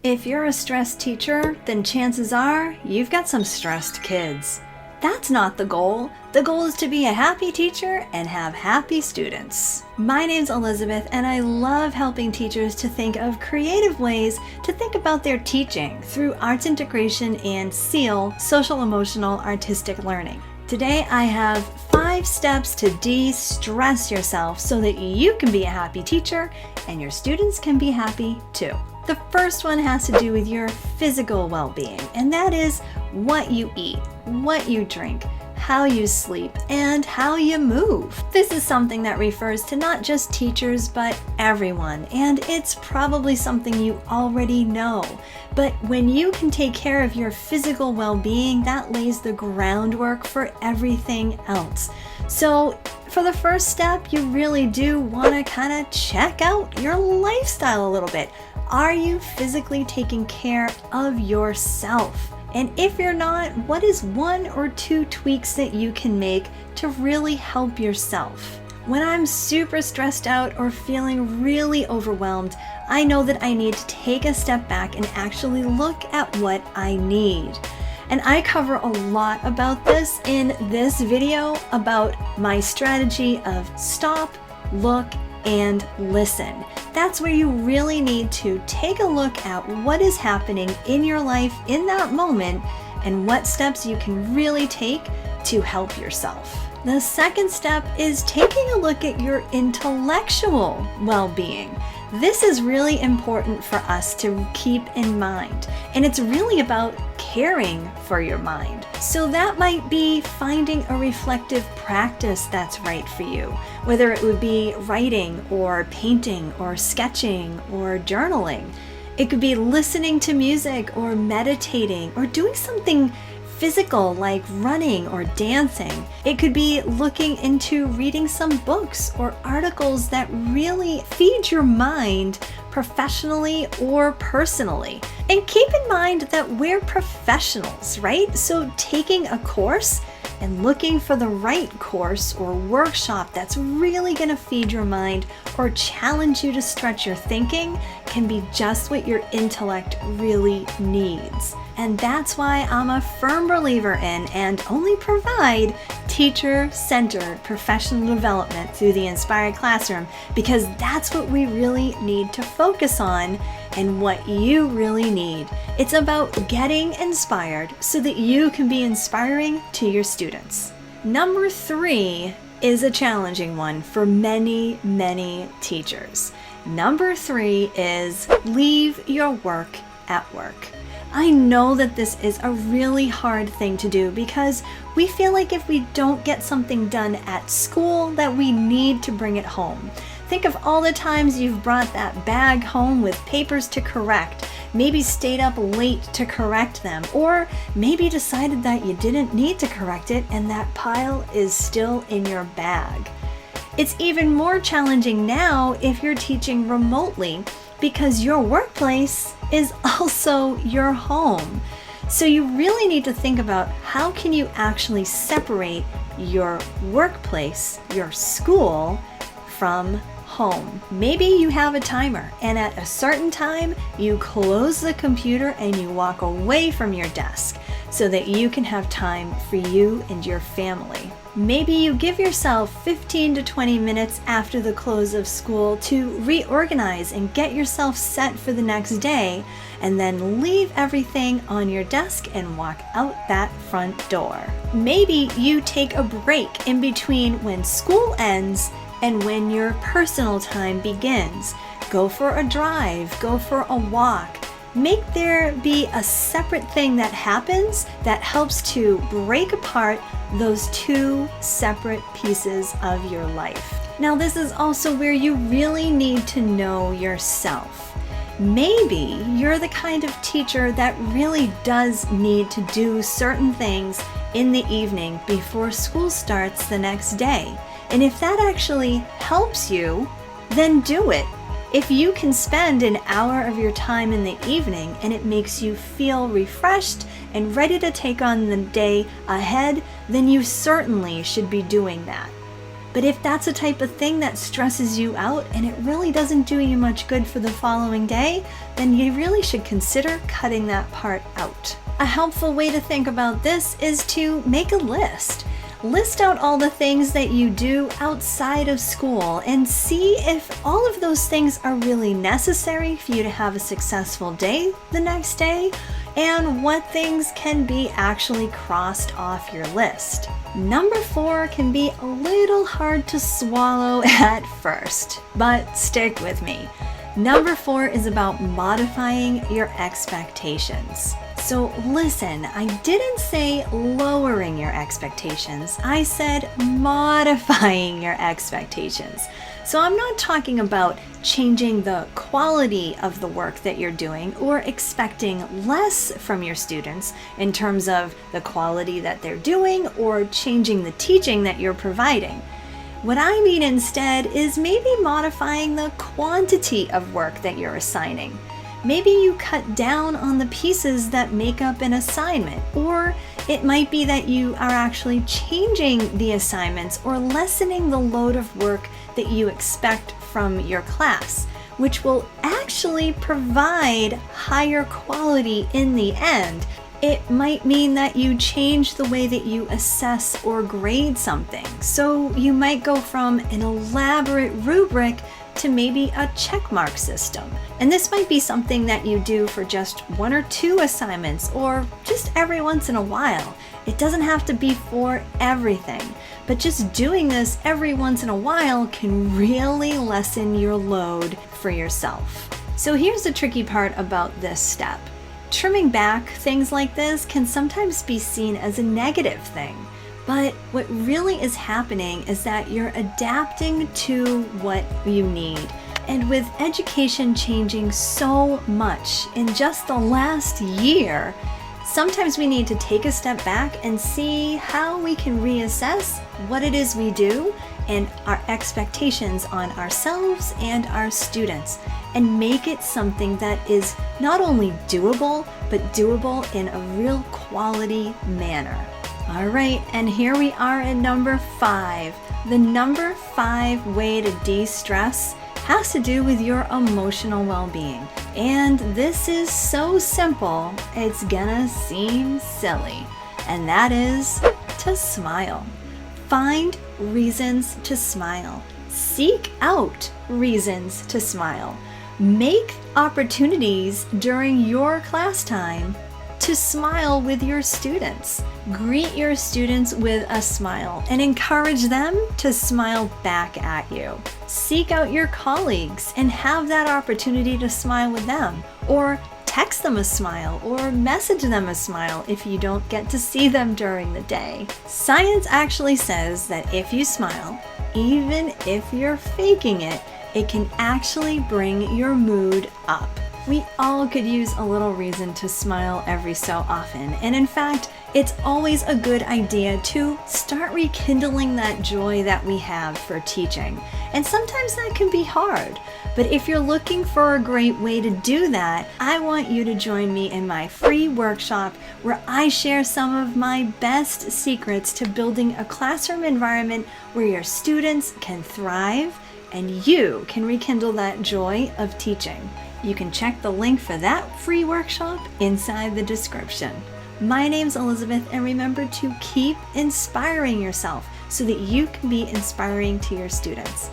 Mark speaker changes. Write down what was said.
Speaker 1: If you're a stressed teacher, then chances are you've got some stressed kids. That's not the goal. The goal is to be a happy teacher and have happy students. My name's Elizabeth, and I love helping teachers to think of creative ways to think about their teaching through arts integration and SEAL, social emotional artistic learning. Today I have 5 steps to de-stress yourself so that you can be a happy teacher and your students can be happy too. The first one has to do with your physical well-being, and that is what you eat, what you drink, how you sleep, and how you move. This is something that refers to not just teachers, but everyone, and it's probably something you already know. But when you can take care of your physical well-being, that lays the groundwork for everything else. So for the first step, you really do want to kind of check out your lifestyle a little bit. Are you physically taking care of yourself? And if you're not, what is 1 or 2 tweaks that you can make to really help yourself? When I'm super stressed out or feeling really overwhelmed, I know that I need to take a step back and actually look at what I need. And I cover a lot about this in this video about my strategy of stop, look, and listen. That's where you really need to take a look at what is happening in your life in that moment and what steps you can really take to help yourself. The second step is taking a look at your intellectual well-being. This is really important for us to keep in mind, and it's really about caring for your mind. So that might be finding a reflective practice that's right for you, whether it would be writing or painting or sketching or journaling. It could be listening to music or meditating or doing something physical like running or dancing. It could be looking into reading some books or articles that really feed your mind professionally or personally. And keep in mind that we're professionals, right? So taking a course and looking for the right course or workshop that's really going to feed your mind or challenge you to stretch your thinking can be just what your intellect really needs. And that's why I'm a firm believer in and only provide teacher-centered professional development through the Inspired Classroom, because that's what we really need to focus on and what you really need. It's about getting inspired so that you can be inspiring to your students. Number 3 is a challenging one for many, many teachers. Number 3 is leave your work at work. I know that this is a really hard thing to do because we feel like if we don't get something done at school that we need to bring it home. Think of all the times you've brought that bag home with papers to correct, maybe stayed up late to correct them, or maybe decided that you didn't need to correct it and that pile is still in your bag. It's even more challenging now if you're teaching remotely because your workplace is also your home. So you really need to think about how can you actually separate your workplace, your school, from home. Maybe you have a timer and at a certain time you close the computer and you walk away from your desk so that you can have time for you and your family. Maybe you give yourself 15 to 20 minutes after the close of school to reorganize and get yourself set for the next day, and then leave everything on your desk and walk out that front door. Maybe you take a break in between when school ends and when your personal time begins. Go for a drive, go for a walk. Make there be a separate thing that happens that helps to break apart those 2 separate pieces of your life. Now, this is also where you really need to know yourself. Maybe you're the kind of teacher that really does need to do certain things in the evening before school starts the next day. And if that actually helps you, then do it. If you can spend an hour of your time in the evening and it makes you feel refreshed and ready to take on the day ahead, then you certainly should be doing that. But if that's a type of thing that stresses you out and it really doesn't do you much good for the following day, then you really should consider cutting that part out. A helpful way to think about this is to make a list. List out all the things that you do outside of school and see if all of those things are really necessary for you to have a successful day the next day, and what things can be actually crossed off your list. Number 4 can be a little hard to swallow at first, but stick with me. Number 4 is about modifying your expectations. So listen, I didn't say lowering your expectations. I said modifying your expectations. So I'm not talking about changing the quality of the work that you're doing or expecting less from your students in terms of the quality that they're doing or changing the teaching that you're providing. What I mean instead is maybe modifying the quantity of work that you're assigning. Maybe you cut down on the pieces that make up an assignment, or it might be that you are actually changing the assignments or lessening the load of work that you expect from your class, which will actually provide higher quality in the end. It might mean that you change the way that you assess or grade something. So you might go from an elaborate rubric to maybe a checkmark system. And this might be something that you do for just 1 or 2 assignments or just every once in a while. It doesn't have to be for everything, but just doing this every once in a while can really lessen your load for yourself. So here's the tricky part about this step. Trimming back things like this can sometimes be seen as a negative thing. But what really is happening is that you're adapting to what you need. And with education changing so much in just the last year, sometimes we need to take a step back and see how we can reassess what it is we do and our expectations on ourselves and our students, and make it something that is not only doable, but doable in a real quality manner. All right, and here we are at number 5. The number 5 way to de-stress has to do with your emotional well-being. And this is so simple, it's gonna seem silly. And that is to smile. Find reasons to smile. Seek out reasons to smile. Make opportunities during your class time to smile with your students. Greet your students with a smile and encourage them to smile back at you. Seek out your colleagues and have that opportunity to smile with them, or text them a smile or message them a smile if you don't get to see them during the day. Science actually says that if you smile, even if you're faking it, it can actually bring your mood up. We all could use a little reason to smile every so often, and in fact, it's always a good idea to start rekindling that joy that we have for teaching. And sometimes that can be hard, but if you're looking for a great way to do that, I want you to join me in my free workshop where I share some of my best secrets to building a classroom environment where your students can thrive and you can rekindle that joy of teaching. You can check the link for that free workshop inside the description. My name's Elizabeth, and remember to keep inspiring yourself so that you can be inspiring to your students.